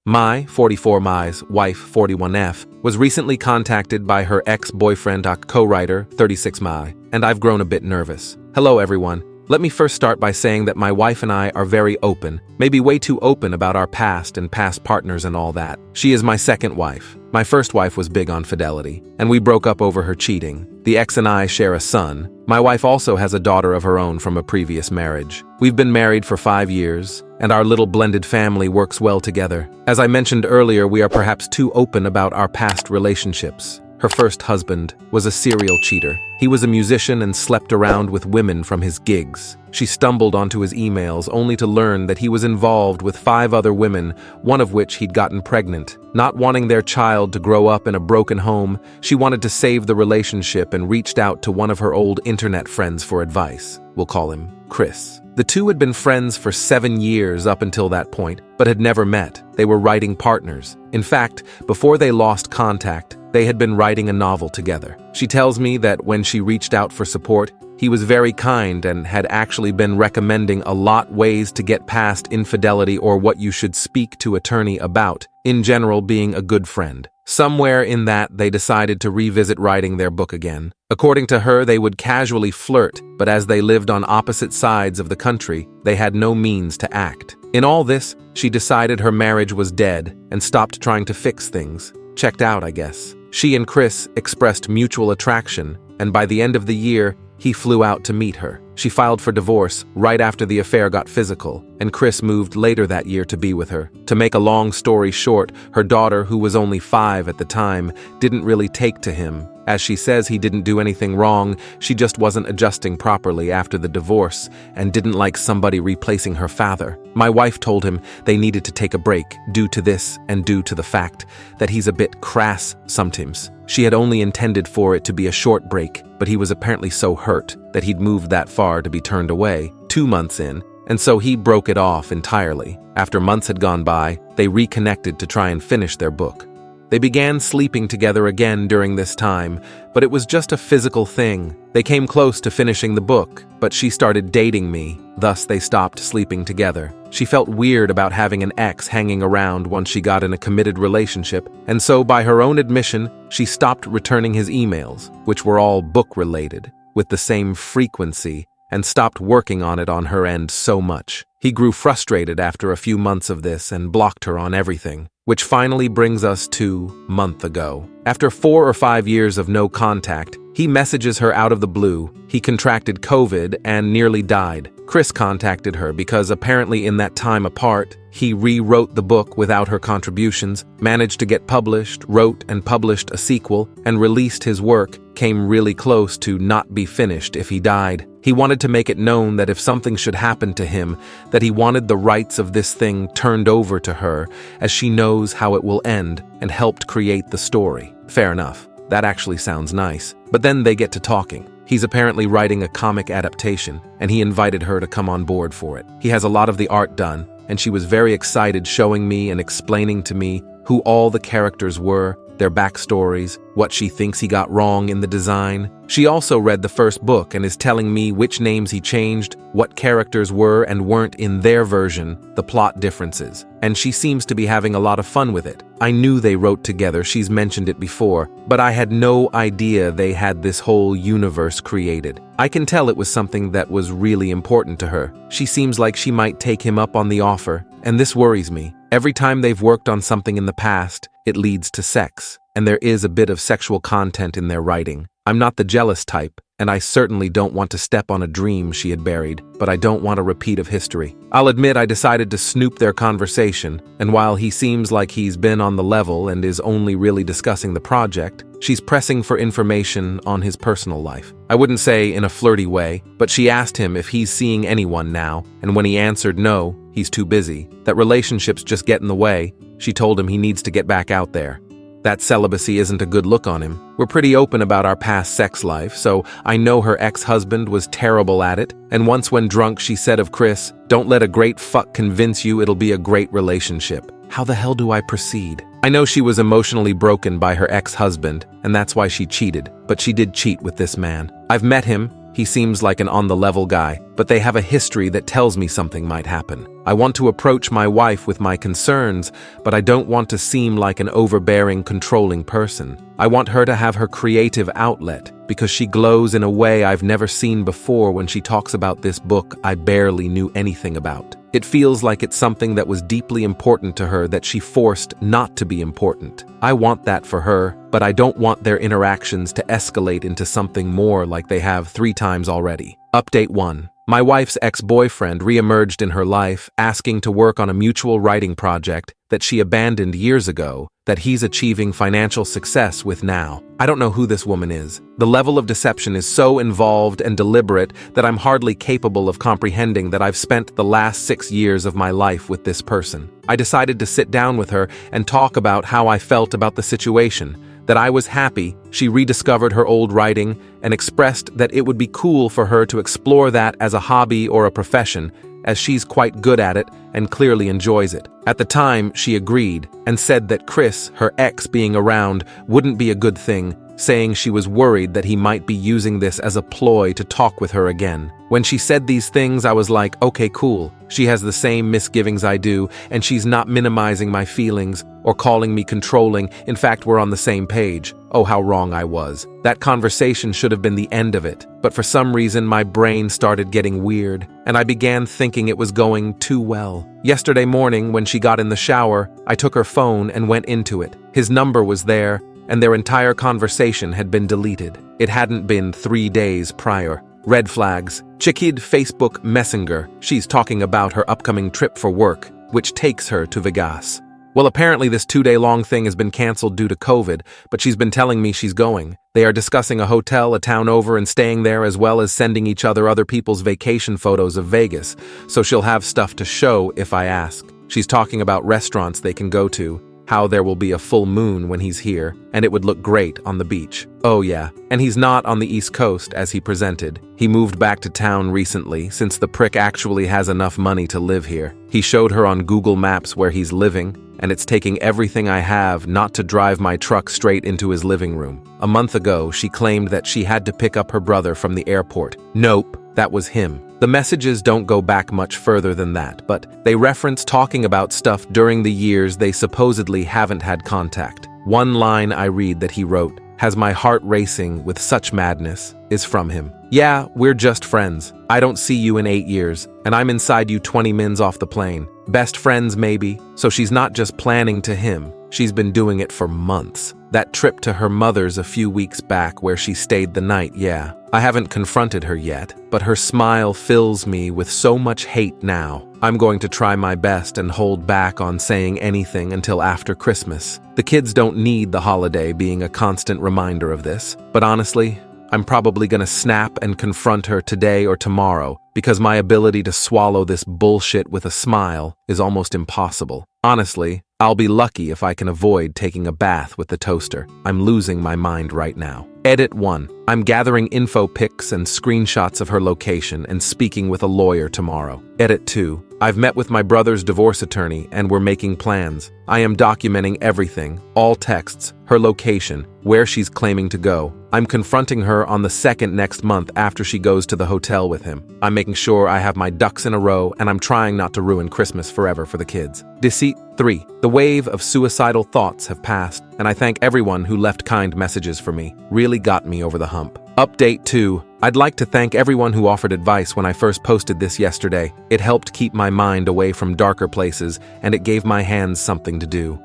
My, 44 Mai's, wife, 41F, was recently contacted by her ex-boyfriend, a co-writer, 36 Mai, and I've grown a bit nervous. Hello everyone. Let me first start by saying that my wife and I are very open, maybe way too open about our past and past partners and all that. She is my second wife. My first wife was big on fidelity, and we broke up over her cheating. The ex and I share a son. My wife also has a daughter of her own from a previous marriage. We've been married for 5 years, and our little blended family works well together. As I mentioned earlier, we are perhaps too open about our past relationships. Her first husband was a serial cheater. He was a musician and slept around with women from his gigs. She stumbled onto his emails only to learn that he was involved with 5 other women, one of which he'd gotten pregnant. Not wanting their child to grow up in a broken home, she wanted to save the relationship and reached out to one of her old internet friends for advice. We'll call him Chris. The two had been friends for 7 years up until that point, but had never met. They were writing partners. In fact, before they lost contact, they had been writing a novel together. She tells me that when she reached out for support, he was very kind and had actually been recommending a lot ways to get past infidelity or what you should speak to attorney about, in general being a good friend. Somewhere in that, they decided to revisit writing their book again. According to her, they would casually flirt, but as they lived on opposite sides of the country, they had no means to act. In all this, she decided her marriage was dead and stopped trying to fix things. Checked out, I guess. She and Chris expressed mutual attraction, and by the end of the year, he flew out to meet her. She filed for divorce right after the affair got physical, and Chris moved later that year to be with her. To make a long story short, her daughter, who was only 5 at the time, didn't really take to him. As she says, he didn't do anything wrong, she just wasn't adjusting properly after the divorce and didn't like somebody replacing her father. My wife told him they needed to take a break due to this and due to the fact that he's a bit crass sometimes. She had only intended for it to be a short break, but he was apparently so hurt that he'd moved that far to be turned away 2 months in, and so he broke it off entirely. After months had gone by, they reconnected to try and finish their book. They began sleeping together again during this time, but it was just a physical thing. They came close to finishing the book, but she started dating me, thus they stopped sleeping together. She felt weird about having an ex hanging around once she got in a committed relationship, and so by her own admission, she stopped returning his emails, which were all book-related, with the same frequency, and stopped working on it on her end so much. He grew frustrated after a few months of this and blocked her on everything. Which finally brings us to a month ago. After 4 or 5 years of no contact, he messages her out of the blue. He contracted COVID and nearly died. Chris contacted her because apparently in that time apart, he rewrote the book without her contributions, managed to get published, wrote and published a sequel, and released his work, came really close to not be finished if he died. He wanted to make it known that if something should happen to him, that he wanted the rights of this thing turned over to her, as she knows how it will end, and helped create the story. Fair enough. That actually sounds nice. But then they get to talking. He's apparently writing a comic adaptation, and he invited her to come on board for it. He has a lot of the art done, and she was very excited showing me and explaining to me who all the characters were, their backstories, what she thinks he got wrong in the design. She also read the first book and is telling me which names he changed, what characters were and weren't in their version, the plot differences. And she seems to be having a lot of fun with it. I knew they wrote together, she's mentioned it before, but I had no idea they had this whole universe created. I can tell it was something that was really important to her. She seems like she might take him up on the offer, and this worries me. Every time they've worked on something in the past, it leads to sex, and there is a bit of sexual content in their writing. I'm not the jealous type, and I certainly don't want to step on a dream she had buried, but I don't want a repeat of history. I'll admit I decided to snoop their conversation, and while he seems like he's been on the level and is only really discussing the project, she's pressing for information on his personal life. I wouldn't say in a flirty way, but she asked him if he's seeing anyone now, and when he answered no, he's too busy, that relationships just get in the way, she told him he needs to get back out there. That celibacy isn't a good look on him. We're pretty open about our past sex life, so I know her ex-husband was terrible at it, and once when drunk she said of Chris, "Don't let a great fuck convince you it'll be a great relationship." How the hell do I proceed? I know she was emotionally broken by her ex-husband, and that's why she cheated, but she did cheat with this man. I've met him. He seems like an on-the-level guy. but they have a history that tells me something might happen. I want to approach my wife with my concerns, but I don't want to seem like an overbearing, controlling person. I want her to have her creative outlet, because she glows in a way I've never seen before when she talks about this book I barely knew anything about. It feels like it's something that was deeply important to her that she forced not to be important. I want that for her, but I don't want their interactions to escalate into something more like they have 3 times already. Update 1. My wife's ex-boyfriend re-emerged in her life, asking to work on a mutual writing project that she abandoned years ago, that he's achieving financial success with now. I don't know who this woman is. The level of deception is so involved and deliberate that I'm hardly capable of comprehending that I've spent the last 6 years of my life with this person. I decided to sit down with her and talk about how I felt about the situation, that I was happy she rediscovered her old writing and expressed that it would be cool for her to explore that as a hobby or a profession, as she's quite good at it and clearly enjoys it. At the time, she agreed and said that Chris, her ex, being around wouldn't be a good thing, saying she was worried that he might be using this as a ploy to talk with her again. When she said these things, I was like, okay, cool. She has the same misgivings I do, and she's not minimizing my feelings or calling me controlling. In fact, we're on the same page. Oh, how wrong I was. That conversation should have been the end of it, but for some reason my brain started getting weird, and I began thinking it was going too well. Yesterday morning, when she got in the shower, I took her phone and went into it. His number was there, and their entire conversation had been deleted. It hadn't been 3 days prior. Red flags. Chikid Facebook Messenger. She's talking about her upcoming trip for work, which takes her to Vegas. Well, apparently this 2-day-long thing has been canceled due to COVID, but she's been telling me she's going. They are discussing a hotel a town over and staying there, as well as sending each other people's vacation photos of Vegas, so she'll have stuff to show if I ask. She's talking about restaurants they can go to, how there will be a full moon when he's here, and it would look great on the beach. Oh yeah, and he's not on the East Coast as he presented. He moved back to town recently, since the prick actually has enough money to live here. He showed her on Google Maps where he's living, and it's taking everything I have not to drive my truck straight into his living room. A month ago, she claimed that she had to pick up her brother from the airport. Nope, that was him. The messages don't go back much further than that, but they reference talking about stuff during the years they supposedly haven't had contact. One line I read that he wrote, "Has my heart racing with such madness," is from him. Yeah, we're just friends. I don't see you in 8 years, and I'm inside you 20 mins off the plane. Best friends, maybe. So she's not just planning to him. She's been doing it for months. That trip to her mother's a few weeks back where she stayed the night, yeah. I haven't confronted her yet, but her smile fills me with so much hate now. I'm going to try my best and hold back on saying anything until after Christmas. The kids don't need the holiday being a constant reminder of this, but honestly, I'm probably gonna snap and confront her today or tomorrow, because my ability to swallow this bullshit with a smile is almost impossible. Honestly, I'll be lucky if I can avoid taking a bath with the toaster. I'm losing my mind right now. Edit 1. I'm gathering info pics and screenshots of her location and speaking with a lawyer tomorrow. Edit 2. I've met with my brother's divorce attorney and we're making plans. I am documenting everything, all texts, her location, where she's claiming to go. I'm confronting her on the 2nd next month after she goes to the hotel with him. I'm making sure I have my ducks in a row, and I'm trying not to ruin Christmas forever for the kids. Deceit 3. The wave of suicidal thoughts have passed, and I thank everyone who left kind messages for me. Really got me over the hump. Update 2. I'd like to thank everyone who offered advice when I first posted this yesterday. It helped keep my mind away from darker places, and it gave my hands something to do.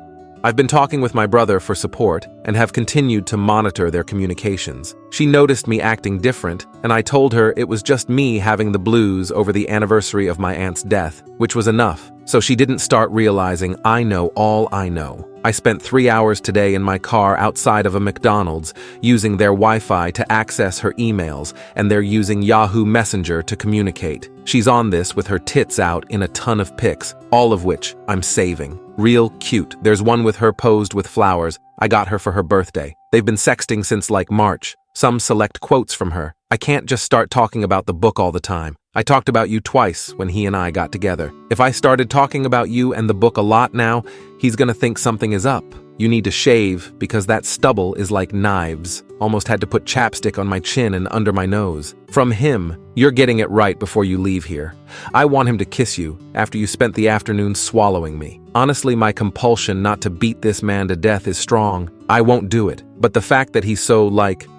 I've been talking with my brother for support and have continued to monitor their communications. She noticed me acting different, and I told her it was just me having the blues over the anniversary of my aunt's death, which was enough. So she didn't start realizing I know all I know. I spent 3 hours today in my car outside of a McDonald's using their Wi-Fi to access her emails, and they're using Yahoo Messenger to communicate. She's on this with her tits out in a ton of pics, all of which I'm saving. Real cute. There's one with her posed with flowers. I got her for her birthday. They've been sexting since like March. Some select quotes from her. I can't just start talking about the book all the time. I talked about you twice when he and I got together. If I started talking about you and the book a lot now, he's gonna think something is up. You need to shave because that stubble is like knives. almost had to put chapstick on my chin and under my nose. From him, "You're getting it right before you leave here. I want him to kiss you after you spent the afternoon swallowing me. Honestly, my compulsion not to beat this man to death is strong. I won't do it. But the fact that he's so,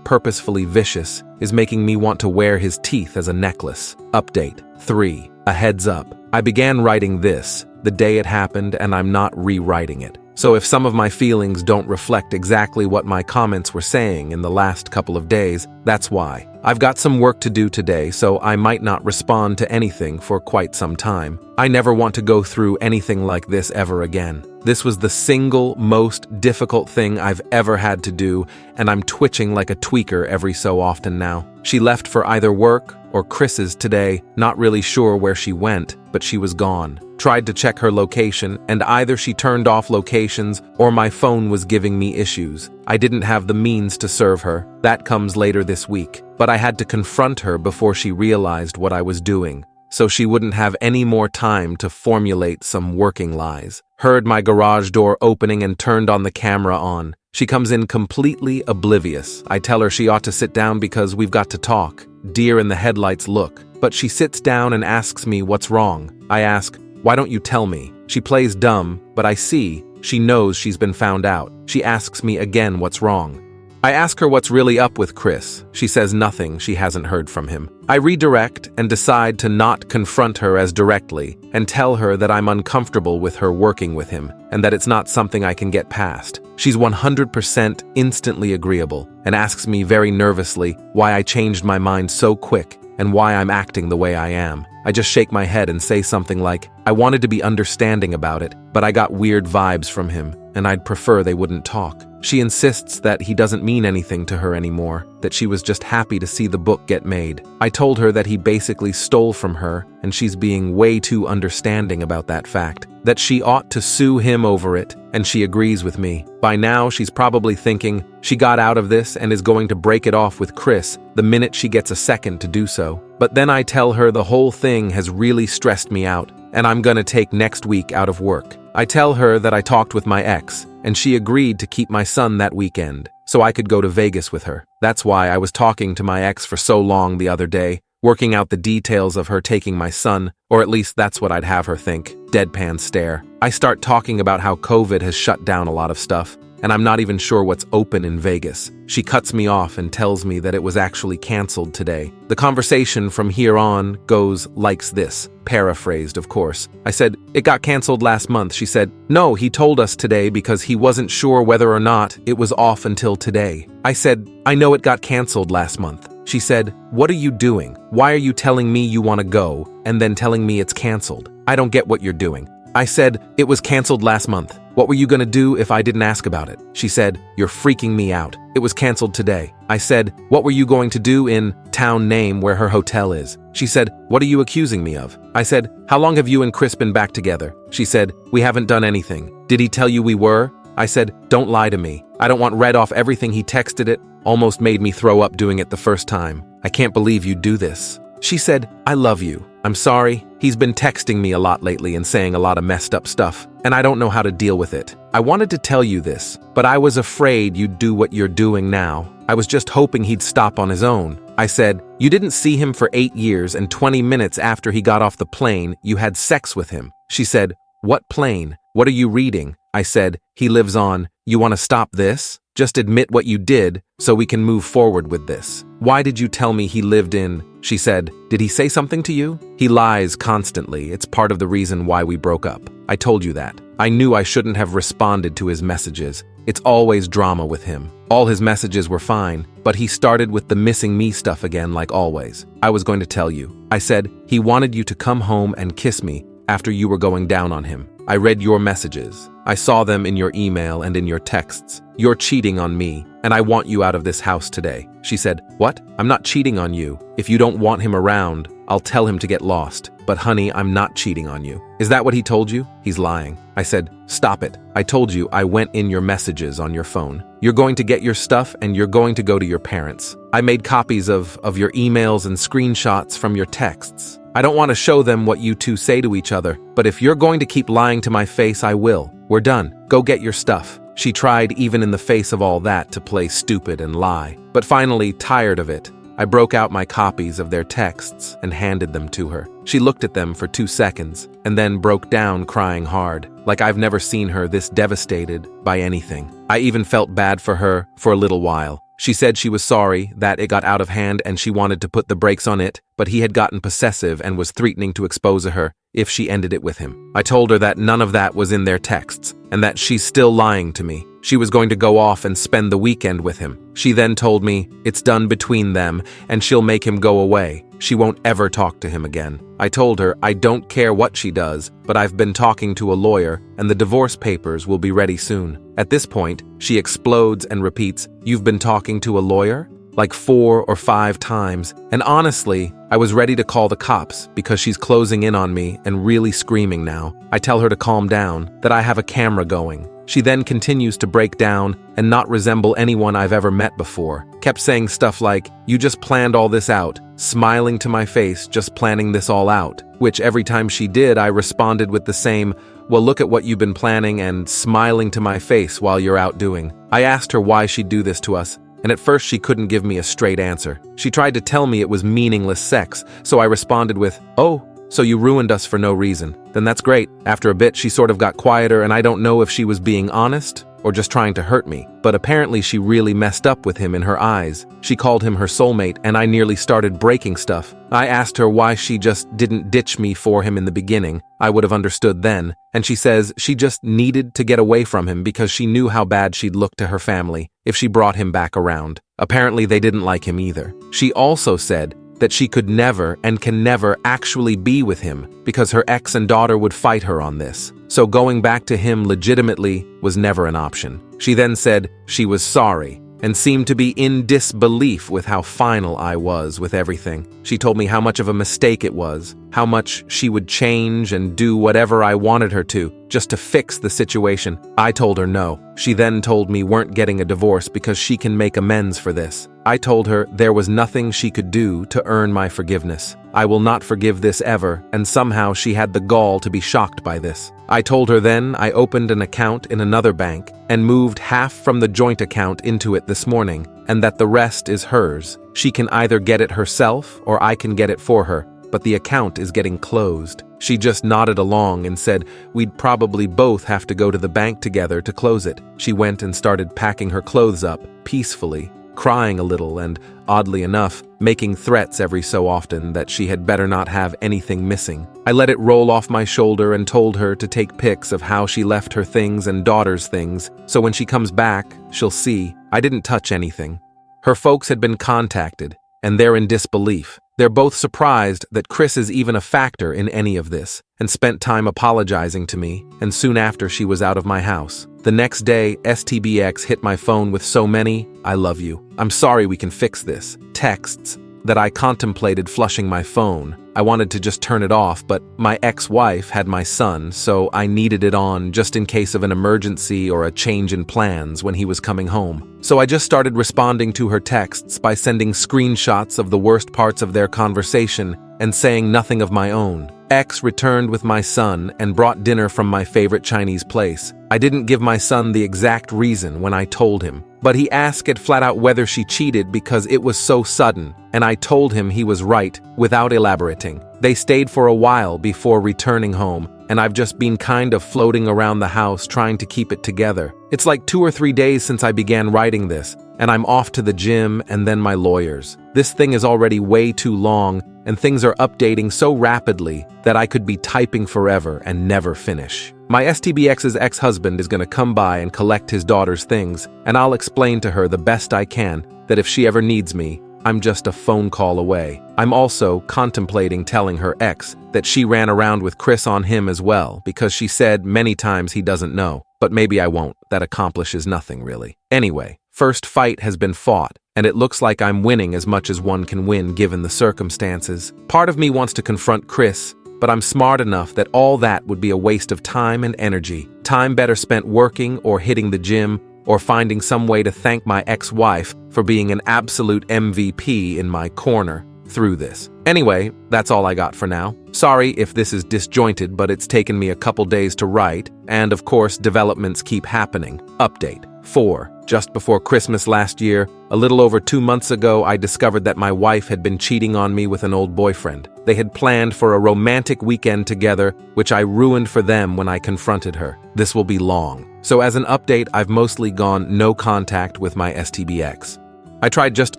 purposefully vicious is making me want to wear his teeth as a necklace." Update 3. A heads up. I began writing this the day it happened, and I'm not rewriting it. So if some of my feelings don't reflect exactly what my comments were saying in the last couple of days, that's why. I've got some work to do today, so I might not respond to anything for quite some time. I never want to go through anything like this ever again. This was the single most difficult thing I've ever had to do, and I'm twitching like a tweaker every so often now. She left for either work or Chris's today, not really sure where she went, but she was gone. Tried to check her location, and either she turned off locations or my phone was giving me issues. I didn't have the means to serve her. That comes later this week. But I had to confront her before she realized what I was doing, so she wouldn't have any more time to formulate some working lies. Heard my garage door opening and turned on the camera on. She comes in completely oblivious. I tell her she ought to sit down because we've got to talk. Deer in the headlights look. But she sits down and asks me what's wrong. I ask, "Why don't you tell me?" She plays dumb, but I see she knows she's been found out. She asks me again what's wrong. I ask her what's really up with Chris. She says nothing, she hasn't heard from him. I redirect and decide to not confront her as directly and tell her that I'm uncomfortable with her working with him and that it's not something I can get past. She's 100% instantly agreeable and asks me very nervously why I changed my mind so quick and why I'm acting the way I am. I just shake my head and say something like, I wanted to be understanding about it, but I got weird vibes from him, and I'd prefer they wouldn't talk. She insists that he doesn't mean anything to her anymore, that she was just happy to see the book get made. I told her that he basically stole from her, and she's being way too understanding about that fact, that she ought to sue him over it, and she agrees with me. By now, she's probably thinking she got out of this and is going to break it off with Chris the minute she gets a second to do so. But then I tell her the whole thing has really stressed me out, and I'm gonna take next week out of work. I tell her that I talked with my ex, and she agreed to keep my son that weekend, so I could go to Vegas with her. That's why I was talking to my ex for so long the other day, working out the details of her taking my son, or at least that's what I'd have her think. Deadpan stare. I start talking about how COVID has shut down a lot of stuff, and I'm not even sure what's open in Vegas. She cuts me off and tells me that it was actually canceled today. The conversation from here on goes like this, paraphrased of course. I said, "It got canceled last month." She said, "No, he told us today because he wasn't sure whether or not it was off until today." I said, "I know it got canceled last month." She said, "What are you doing? Why are you telling me you want to go and then telling me it's canceled? I don't get what you're doing." I said, "It was canceled last month. What were you going to do if I didn't ask about it?" She said, "You're freaking me out. It was canceled today." I said, "What were you going to do in town name where her hotel is?" She said, "What are you accusing me of?" I said, "How long have you and Chris been back together?" She said, "We haven't done anything." "Did he tell you we were?" I said, "Don't lie to me. I don't want read off everything he texted it. Almost made me throw up doing it the first time. I can't believe you do this." She said, "I love you. I'm sorry. He's been texting me a lot lately and saying a lot of messed up stuff, and I don't know how to deal with it. I wanted to tell you this, but I was afraid you'd do what you're doing now. I was just hoping he'd stop on his own." I said, "You didn't see him for 8 years, and 20 minutes after he got off the plane, you had sex with him." She said, "What plane? What are you reading?" I said, "He lives on. You want to stop this? Just admit what you did so we can move forward with this. Why did you tell me he lived in?" She said, "Did he say something to you?" "He lies constantly. It's part of the reason why we broke up. I told you that. I knew I shouldn't have responded to his messages. It's always drama with him. All his messages were fine, but he started with the missing me stuff again like always. I was going to tell you. I said, he wanted you to come home and kiss me after you were going down on him. I read your messages. I saw them in your email and in your texts. You're cheating on me, and I want you out of this house today." She said, "What? I'm not cheating on you. If you don't want him around, I'll tell him to get lost. But honey, I'm not cheating on you." "Is that what he told you?" "He's lying." I said, "Stop it. I told you I went in your messages on your phone. You're going to get your stuff and you're going to go to your parents. I made copies of your emails and screenshots from your texts. I don't want to show them what you two say to each other, but if you're going to keep lying to my face, I will. We're done. Go get your stuff." She tried even in the face of all that to play stupid and lie. But finally, tired of it, I broke out my copies of their texts and handed them to her. She looked at them for 2 seconds and then broke down crying hard, like I've never seen her this devastated by anything. I even felt bad for her for a little while. She said she was sorry that it got out of hand and she wanted to put the brakes on it, but he had gotten possessive and was threatening to expose her if she ended it with him. I told her that none of that was in their texts and that she's still lying to me. She was going to go off and spend the weekend with him. She then told me it's done between them and she'll make him go away. She won't ever talk to him again. I told her I don't care what she does, but I've been talking to a lawyer and the divorce papers will be ready soon. At this point, she explodes and repeats, "You've been talking to a lawyer?" like 4 or 5 times. And honestly, I was ready to call the cops because she's closing in on me and really screaming now. I tell her to calm down, that I have a camera going. She then continues to break down and not resemble anyone I've ever met before. Kept saying stuff like, "You just planned all this out," smiling to my face, just planning this all out. Which every time she did, I responded with the same, "Well, look at what you've been planning," and smiling to my face while you're out doing. I asked her why she'd do this to us, and at first she couldn't give me a straight answer. She tried to tell me it was meaningless sex, so I responded with, "Oh, so you ruined us for no reason. Then that's great." After a bit, she sort of got quieter, and I don't know if she was being honest or just trying to hurt me, but apparently she really messed up with him in her eyes. She called him her soulmate, and I nearly started breaking stuff. I asked her why she just didn't ditch me for him in the beginning. I would have understood then, and she says she just needed to get away from him because she knew how bad she'd look to her family if she brought him back around. Apparently they didn't like him either. She also said that she could never and can never actually be with him because her ex and daughter would fight her on this. So going back to him legitimately was never an option. She then said she was sorry and seemed to be in disbelief with how final I was with everything. She told me how much of a mistake it was, how much she would change and do whatever I wanted her to, just to fix the situation. I told her no. She then told me weren't getting a divorce because she can make amends for this. I told her there was nothing she could do to earn my forgiveness. I will not forgive this ever, and somehow she had the gall to be shocked by this. I told her then I opened an account in another bank and moved half from the joint account into it this morning, and that the rest is hers. She can either get it herself or I can get it for her, but the account is getting closed. She just nodded along and said we'd probably both have to go to the bank together to close it. She went and started packing her clothes up peacefully, crying a little and, oddly enough, making threats every so often that she had better not have anything missing. I let it roll off my shoulder and told her to take pics of how she left her things and daughter's things, so when she comes back, she'll see I didn't touch anything. Her folks had been contacted, and they're in disbelief. They're both surprised that Chris is even a factor in any of this, and spent time apologizing to me, and soon after she was out of my house. The next day, STBX hit my phone with so many, "I love you. I'm sorry, we can fix this" texts that I contemplated flushing my phone. I wanted to just turn it off, but my ex-wife had my son, so I needed it on just in case of an emergency or a change in plans when he was coming home. So I just started responding to her texts by sending screenshots of the worst parts of their conversation and saying nothing of my own. Ex returned with my son and brought dinner from my favorite Chinese place. I didn't give my son the exact reason when I told him, but he asked it flat out whether she cheated because it was so sudden, and I told him he was right without elaborating. They stayed for a while before returning home, and I've just been kind of floating around the house trying to keep it together. It's like 2 or 3 days since I began writing this, and I'm off to the gym and then my lawyers. This thing is already way too long, and things are updating so rapidly that I could be typing forever and never finish. My STBX's ex-husband is going to come by and collect his daughter's things, and I'll explain to her the best I can that if she ever needs me, I'm just a phone call away. I'm also contemplating telling her ex that she ran around with Chris on him as well because she said many times he doesn't know. But maybe I won't. That accomplishes nothing, really. Anyway, first fight has been fought, and it looks like I'm winning as much as one can win given the circumstances. Part of me wants to confront Chris, but I'm smart enough that all that would be a waste of time and energy. Time better spent working or hitting the gym or finding some way to thank my ex-wife for being an absolute MVP in my corner. through this. Anyway, that's all I got for now. Sorry if this is disjointed, but it's taken me a couple days to write, and of course, developments keep happening. Update 4. Just before Christmas last year, a little over 2 months ago, I discovered that my wife had been cheating on me with an old boyfriend. They had planned for a romantic weekend together, which I ruined for them when I confronted her. This will be long. So as an update, I've mostly gone no contact with my STBX. I tried just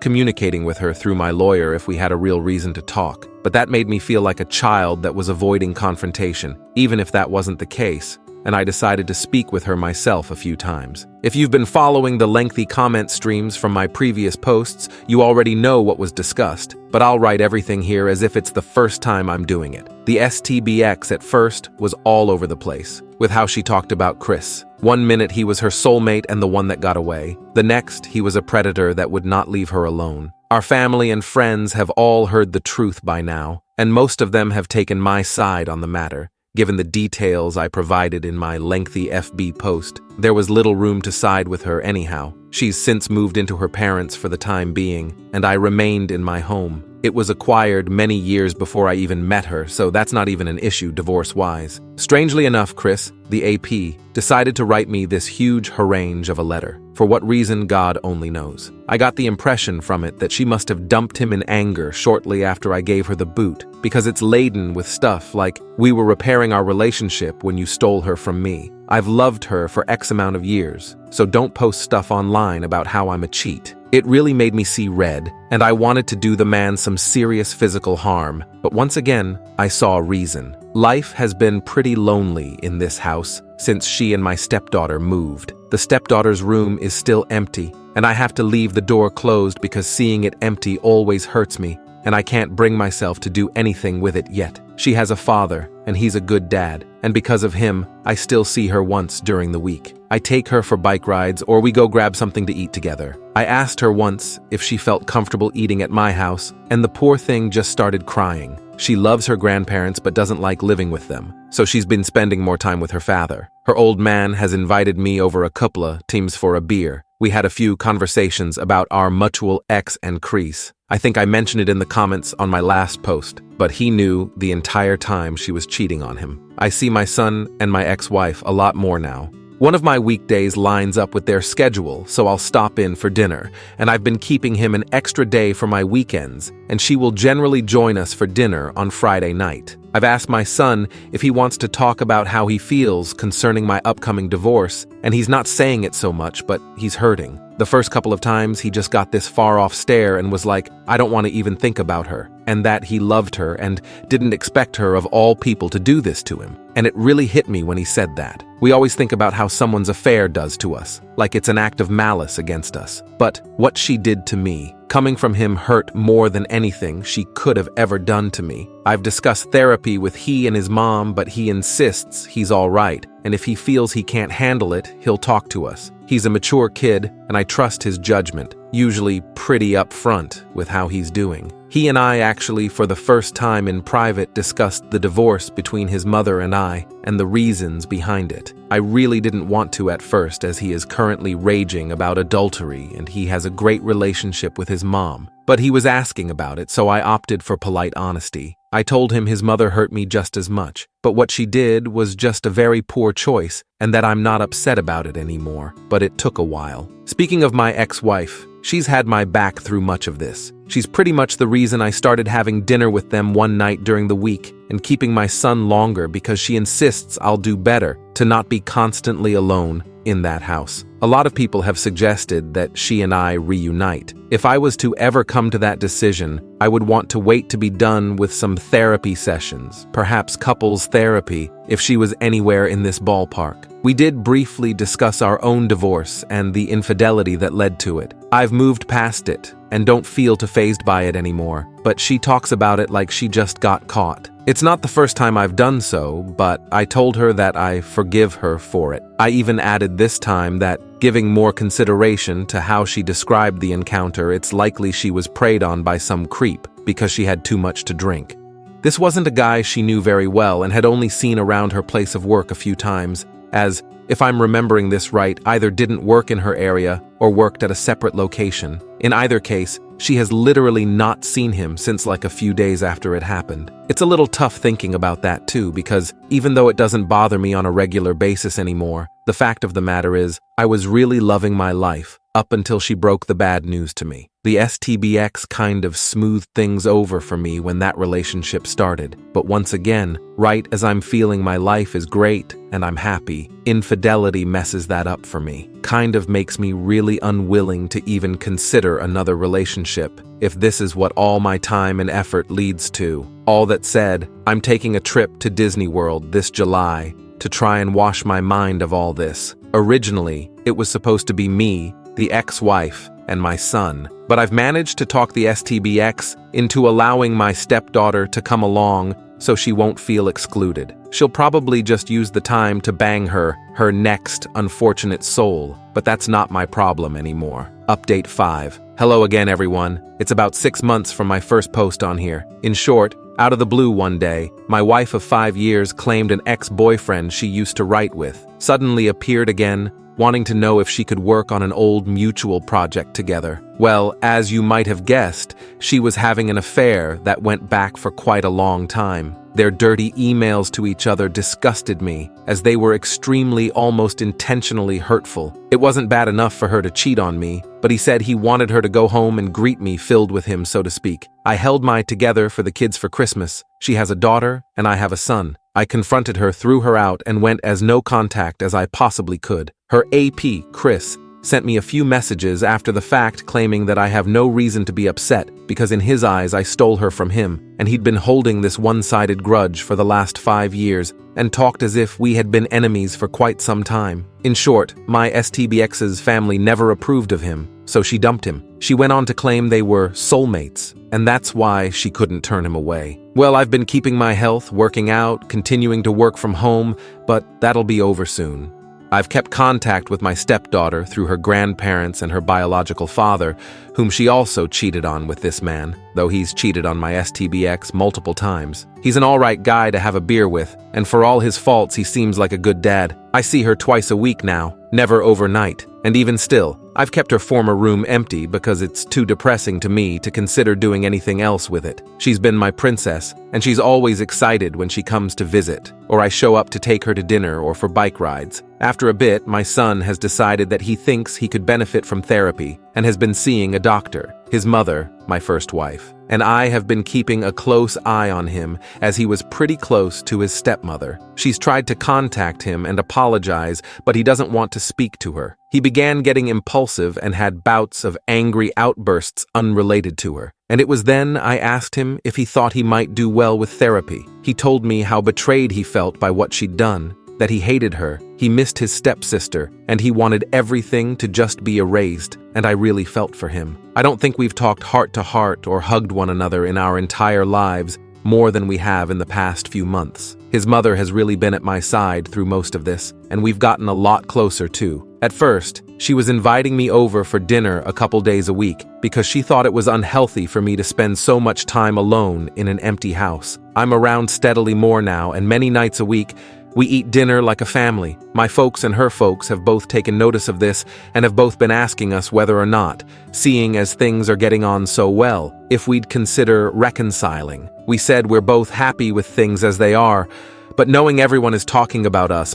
communicating with her through my lawyer if we had a real reason to talk, but that made me feel like a child that was avoiding confrontation, even if that wasn't the case, and I decided to speak with her myself a few times. If you've been following the lengthy comment streams from my previous posts, you already know what was discussed, but I'll write everything here as if it's the first time I'm doing it. The STBX at first was all over the place, with how she talked about Chris. One minute he was her soulmate and the one that got away. The next, he was a predator that would not leave her alone. Our family and friends have all heard the truth by now, and most of them have taken my side on the matter. Given the details I provided in my lengthy FB post, there was little room to side with her anyhow. She's since moved into her parents for the time being, and I remained in my home. It was acquired many years before I even met her, so that's not even an issue divorce-wise. Strangely enough, Chris, the AP, decided to write me this huge harangue of a letter. For what reason, God only knows. I got the impression from it that she must have dumped him in anger shortly after I gave her the boot, because it's laden with stuff like, "We were repairing our relationship when you stole her from me. I've loved her for X amount of years, so don't post stuff online about how I'm a cheat." It really made me see red, and I wanted to do the man some serious physical harm, but once again, I saw a reason. Life has been pretty lonely in this house since she and my stepdaughter moved. The stepdaughter's room is still empty, and I have to leave the door closed because seeing it empty always hurts me, and I can't bring myself to do anything with it yet. She has a father, and he's a good dad, and because of him, I still see her once during the week. I take her for bike rides or we go grab something to eat together. I asked her once if she felt comfortable eating at my house, and the poor thing just started crying. She loves her grandparents but doesn't like living with them, so she's been spending more time with her father. Her old man has invited me over a couple of times for a beer. We had a few conversations about our mutual ex and Chris. I think I mentioned it in the comments on my last post, but he knew the entire time she was cheating on him. I see my son and my ex-wife a lot more now. One of my weekdays lines up with their schedule, so I'll stop in for dinner, and I've been keeping him an extra day for my weekends, and she will generally join us for dinner on Friday night. I've asked my son if he wants to talk about how he feels concerning my upcoming divorce, and he's not saying it so much, but he's hurting. The first couple of times he just got this far-off stare and was like, I don't want to even think about her, and that he loved her and didn't expect her of all people to do this to him. And it really hit me when he said that. We always think about how someone's affair does to us, like it's an act of malice against us. But what she did to me, coming from him, hurt more than anything she could have ever done to me. I've discussed therapy with he and his mom, but he insists he's all right, and if he feels he can't handle it, he'll talk to us. He's a mature kid, and I trust his judgment, usually pretty upfront with how he's doing. He and I actually, for the first time in private, discussed the divorce between his mother and I, and the reasons behind it. I really didn't want to at first, as he is currently raging about adultery and he has a great relationship with his mom. But he was asking about it, so I opted for polite honesty. I told him his mother hurt me just as much, but what she did was just a very poor choice, and that I'm not upset about it anymore. But it took a while. Speaking of my ex-wife, she's had my back through much of this. She's pretty much the reason I started having dinner with them one night during the week and keeping my son longer, because she insists I'll do better to not be constantly alone in that house. A lot of people have suggested that she and I reunite. If I was to ever come to that decision, I would want to wait to be done with some therapy sessions, perhaps couples therapy, if she was anywhere in this ballpark. We did briefly discuss our own divorce and the infidelity that led to it. I've moved past it and don't feel too fazed by it anymore, but she talks about it like she just got caught. It's not the first time I've done so, but I told her that I forgive her for it. I even added this time that, giving more consideration to how she described the encounter, it's likely she was preyed on by some creep because she had too much to drink. This wasn't a guy she knew very well and had only seen around her place of work a few times, as, if I'm remembering this right, either didn't work in her area or worked at a separate location. In either case, she has literally not seen him since like a few days after it happened. It's a little tough thinking about that too, because even though it doesn't bother me on a regular basis anymore, the fact of the matter is, I was really loving my life up until she broke the bad news to me. The STBX kind of smoothed things over for me when that relationship started. But once again, right as I'm feeling my life is great and I'm happy, infidelity messes that up for me. Kind of makes me really unwilling to even consider another relationship if this is what all my time and effort leads to. All that said, I'm taking a trip to Disney World this July to try and wash my mind of all this. Originally, it was supposed to be me, the ex-wife, and my son, but I've managed to talk the STBX into allowing my stepdaughter to come along so she won't feel excluded. She'll probably just use the time to bang her next unfortunate soul, but that's not my problem anymore. Update 5. Hello again, everyone. It's about 6 months from my first post on here. In short, out of the blue one day, my wife of 5 years claimed an ex-boyfriend she used to write with suddenly appeared again, wanting to know if she could work on an old mutual project together. Well, as you might have guessed, she was having an affair that went back for quite a long time. Their dirty emails to each other disgusted me, as they were extremely, almost intentionally hurtful. It wasn't bad enough for her to cheat on me, but he said he wanted her to go home and greet me filled with him, so to speak. I held my together for the kids for Christmas. She has a daughter, and I have a son. I confronted her, threw her out, and went as no contact as I possibly could. Her AP, Chris, sent me a few messages after the fact claiming that I have no reason to be upset because in his eyes I stole her from him, and he'd been holding this one-sided grudge for the last 5 years and talked as if we had been enemies for quite some time. In short, my STBX's family never approved of him, so she dumped him. She went on to claim they were soulmates, and that's why she couldn't turn him away. Well, I've been keeping my health, working out, continuing to work from home, but that'll be over soon. I've kept contact with my stepdaughter through her grandparents and her biological father, whom she also cheated on with this man, though he's cheated on my STBX multiple times. He's an alright guy to have a beer with, and for all his faults he seems like a good dad. I see her twice a week now, never overnight, and even still, I've kept her former room empty because it's too depressing to me to consider doing anything else with it. She's been my princess, and she's always excited when she comes to visit, or I show up to take her to dinner or for bike rides. After a bit, my son has decided that he thinks he could benefit from therapy and has been seeing a doctor. His mother, my first wife, and I have been keeping a close eye on him as he was pretty close to his stepmother. She's tried to contact him and apologize, but he doesn't want to speak to her. He began getting impulsive and had bouts of angry outbursts unrelated to her. And it was then I asked him if he thought he might do well with therapy. He told me how betrayed he felt by what she'd done, that he hated her, he missed his stepsister, and he wanted everything to just be erased, and I really felt for him. I don't think we've talked heart to heart or hugged one another in our entire lives more than we have in the past few months. His mother has really been at my side through most of this, and we've gotten a lot closer too. At first, she was inviting me over for dinner a couple days a week because she thought it was unhealthy for me to spend so much time alone in an empty house. I'm around steadily more now, and many nights a week, we eat dinner like a family. My folks and her folks have both taken notice of this and have both been asking us whether or not, seeing as things are getting on so well, if we'd consider reconciling. We said we're both happy with things as they are, but knowing everyone is talking about us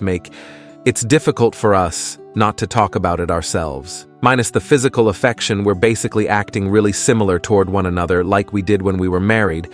it's difficult for us not to talk about it ourselves. Minus the physical affection, we're basically acting really similar toward one another like we did when we were married,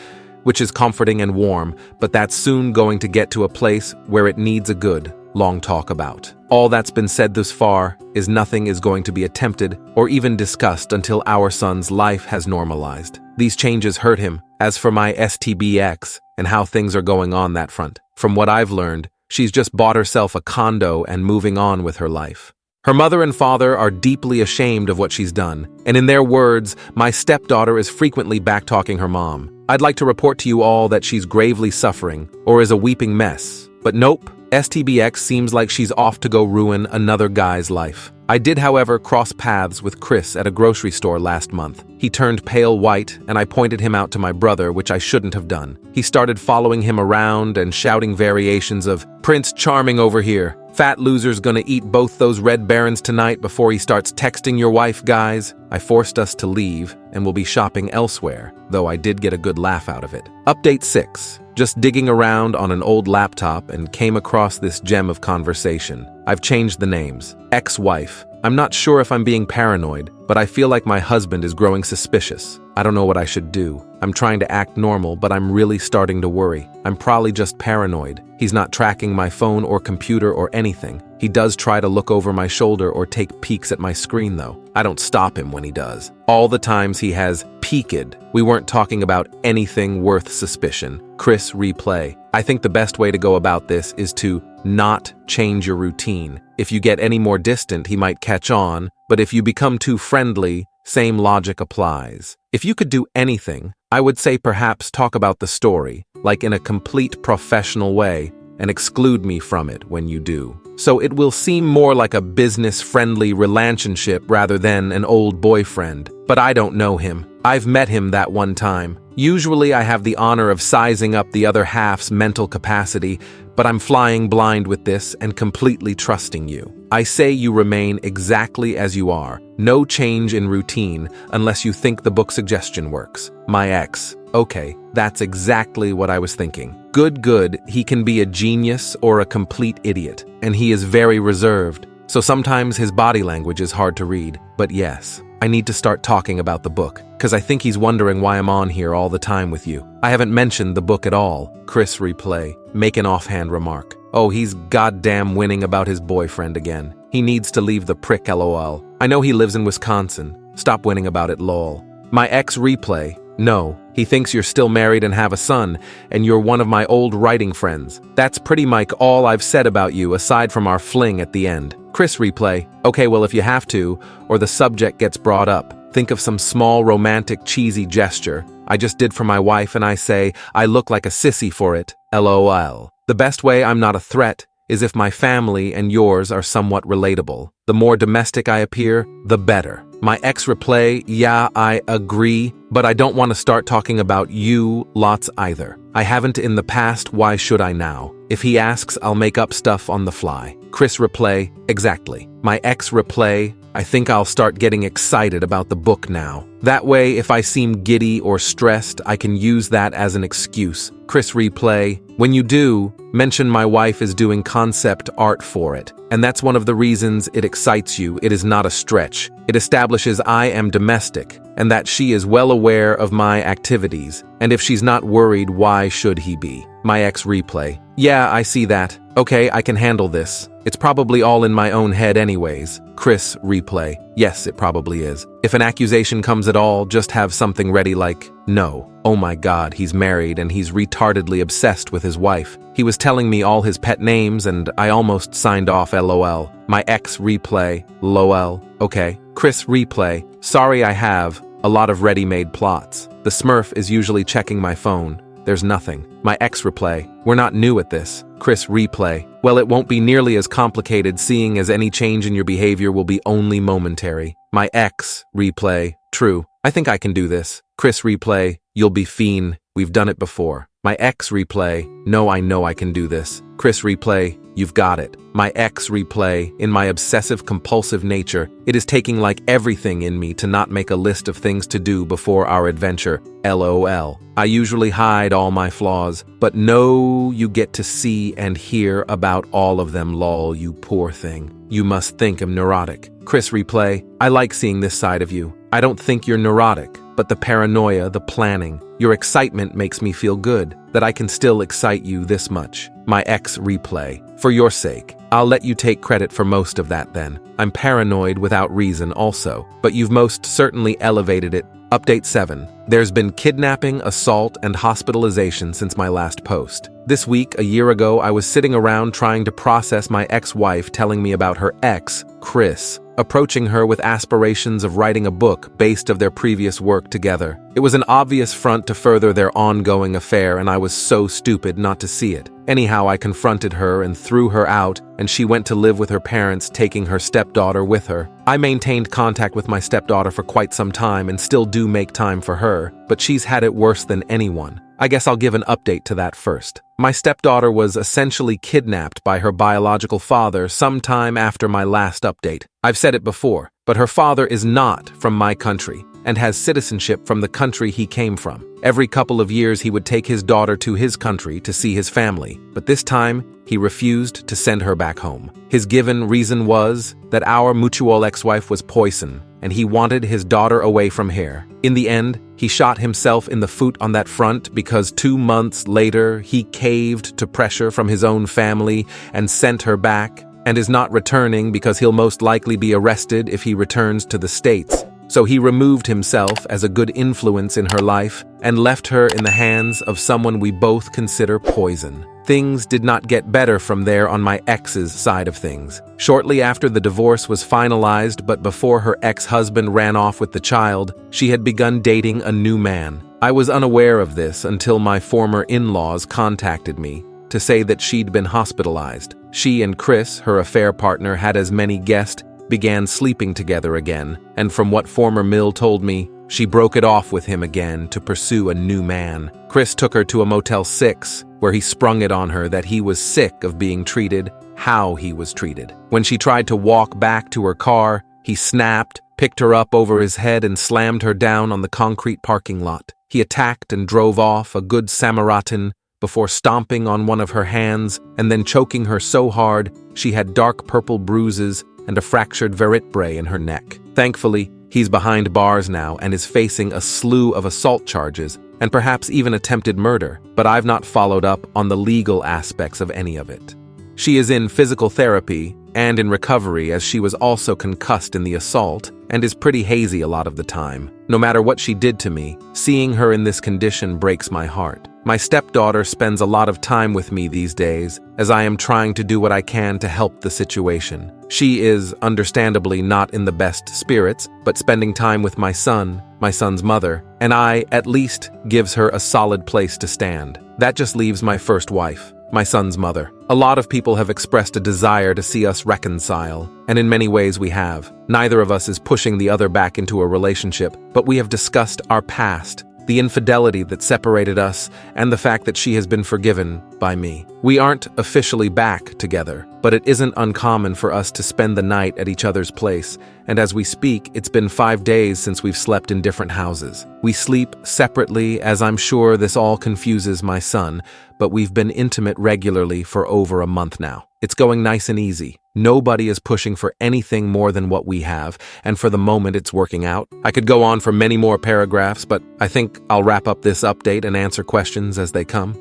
which is comforting and warm, but that's soon going to get to a place where it needs a good, long talk about. All that's been said thus far is nothing is going to be attempted or even discussed until our son's life has normalized. These changes hurt him. As for my STBX and how things are going on that front, from what I've learned, she's just bought herself a condo and moving on with her life. Her mother and father are deeply ashamed of what she's done, and in their words, my stepdaughter is frequently backtalking her mom. I'd like to report to you all that she's gravely suffering, or is a weeping mess. But nope, STBX seems like she's off to go ruin another guy's life. I did, however, cross paths with Chris at a grocery store last month. He turned pale white, and I pointed him out to my brother, which I shouldn't have done. He started following him around and shouting variations of, "Prince Charming over here," Fat loser's gonna eat both those Red Barons tonight before he starts texting your wife, guys. I forced us to leave and will be shopping elsewhere, though I did get a good laugh out of it. Update 6. Just digging around on an old laptop and came across this gem of conversation. I've changed the names. Ex-wife. I'm not sure if I'm being paranoid, but I feel like my husband is growing suspicious. I don't know what I should do. I'm trying to act normal, but I'm really starting to worry. I'm probably just paranoid. He's not tracking my phone or computer or anything. He does try to look over my shoulder or take peeks at my screen, though. I don't stop him when he does. All the times he has peeked, we weren't talking about anything worth suspicion. Chris, replay. I think the best way to go about this is to not change your routine. If you get any more distant, he might catch on, but if you become too friendly, same logic applies. If you could do anything, I would say perhaps talk about the story, like in a complete professional way, and exclude me from it when you do. So it will seem more like a business-friendly relationship rather than an old boyfriend. But I don't know him. I've met him that one time. Usually I have the honor of sizing up the other half's mental capacity, but I'm flying blind with this and completely trusting you. I say you remain exactly as you are. No change in routine unless you think the book suggestion works. My ex. Okay, that's exactly what I was thinking. Good, he can be a genius or a complete idiot, and he is very reserved, so sometimes his body language is hard to read. But yes, I need to start talking about the book, because I think he's wondering why I'm on here all the time with you. I haven't mentioned the book at all. Chris, replay. Make an offhand remark. Oh, he's goddamn winning about his boyfriend again. He needs to leave the prick, lol. I know he lives in Wisconsin. Stop winning about it, lol. My ex, replay. No, he thinks you're still married and have a son, and you're one of my old writing friends. That's pretty much all I've said about you aside from our fling at the end. Chris, replay. Okay, well, if you have to, or the subject gets brought up, think of some small romantic cheesy gesture. I just did for my wife and I say, I look like a sissy for it, lol. The best way I'm not a threat is if my family and yours are somewhat relatable. The more domestic I appear, the better. My ex, replay. Yeah, I agree, but I don't want to start talking about you lots either. I haven't in the past, why should I now? If he asks, I'll make up stuff on the fly. Chris, replay. Exactly. My ex, replay. I think I'll start getting excited about the book now. That way, if I seem giddy or stressed, I can use that as an excuse. Chris, replay. When you do, mention my wife is doing concept art for it. And that's one of the reasons it excites you. It is not a stretch. It establishes I am domestic, and that she is well aware of my activities. And if she's not worried, why should he be? My ex, replay. Yeah, I see that. Okay, I can handle this. It's probably all in my own head anyways. Chris, replay. Yes, it probably is. If an accusation comes at all, just have something ready like, no. Oh my God, he's married and he's retardedly obsessed with his wife. He was telling me all his pet names and I almost signed off, lol. My ex, replay. Lol. Okay. Chris, replay. Sorry, I have a lot of ready-made plots. The Smurf is usually checking my phone. There's nothing. My ex, replay. We're not new at this. Chris, replay. Well, it won't be nearly as complicated seeing as any change in your behavior will be only momentary. My ex, replay. True. I think I can do this. Chris, replay. You'll be fiend. We've done it before. My ex, replay. No, I know I can do this. Chris, replay. You've got it. My ex, replay. In my obsessive-compulsive nature, it is taking like everything in me to not make a list of things to do before our adventure. LOL. I usually hide all my flaws, but no, you get to see and hear about all of them, lol, you poor thing. You must think I'm neurotic. Chris, replay. I like seeing this side of you. I don't think you're neurotic, but the paranoia, the planning, your excitement makes me feel good, that I can still excite you this much. My ex, replay. For your sake, I'll let you take credit for most of that then. I'm paranoid without reason also, but you've most certainly elevated it. Update 7. There's been kidnapping, assault, and hospitalization since my last post. This week, a year ago, I was sitting around trying to process my ex-wife telling me about her ex, Chris, approaching her with aspirations of writing a book based of their previous work together. It was an obvious front to further their ongoing affair, and I was so stupid not to see it. Anyhow, I confronted her and threw her out, and she went to live with her parents, taking her stepdaughter with her. I maintained contact with my stepdaughter for quite some time and still do make time for her, but she's had it worse than anyone. I guess I'll give an update to that first. My stepdaughter was essentially kidnapped by her biological father sometime after my last update. I've said it before, but her father is not from my country and has citizenship from the country he came from. Every couple of years he would take his daughter to his country to see his family, but this time he refused to send her back home. His given reason was that our mutual ex-wife was poison, and he wanted his daughter away from here. In the end, he shot himself in the foot on that front because 2 months later he caved to pressure from his own family and sent her back, and is not returning because he'll most likely be arrested if he returns to the States. So he removed himself as a good influence in her life and left her in the hands of someone we both consider poison. Things did not get better from there on my ex's side of things. Shortly after the divorce was finalized, but before her ex-husband ran off with the child, she had begun dating a new man. I was unaware of this until my former in-laws contacted me to say that she'd been hospitalized. She and Chris, her affair partner, had as many guests, began sleeping together again, and from what former Mill told me, she broke it off with him again to pursue a new man. Chris took her to a Motel 6, where he sprung it on her that he was sick of being treated how he was treated. When she tried to walk back to her car, he snapped, picked her up over his head and slammed her down on the concrete parking lot. He attacked and drove off, a good Samaritan, before stomping on one of her hands and then choking her so hard she had dark purple bruises and a fractured vertebrae in her neck. Thankfully, he's behind bars now and is facing a slew of assault charges and perhaps even attempted murder, but I've not followed up on the legal aspects of any of it. She is in physical therapy and in recovery as she was also concussed in the assault and is pretty hazy a lot of the time. No matter what she did to me, seeing her in this condition breaks my heart. My stepdaughter spends a lot of time with me these days as I am trying to do what I can to help the situation. She is understandably not in the best spirits, but spending time with my son's mother, and I at least gives her a solid place to stand. That just leaves my first wife, my son's mother. A lot of people have expressed a desire to see us reconcile, and in many ways we have. Neither of us is pushing the other back into a relationship, but we have discussed our past, the infidelity that separated us, and the fact that she has been forgiven by me. We aren't officially back together, but it isn't uncommon for us to spend the night at each other's place, and as we speak, it's been 5 days since we've slept in different houses. We sleep separately, as I'm sure this all confuses my son, but we've been intimate regularly for over a month now. It's going nice and easy. Nobody is pushing for anything more than what we have, and for the moment it's working out. I could go on for many more paragraphs, but I think I'll wrap up this update and answer questions as they come.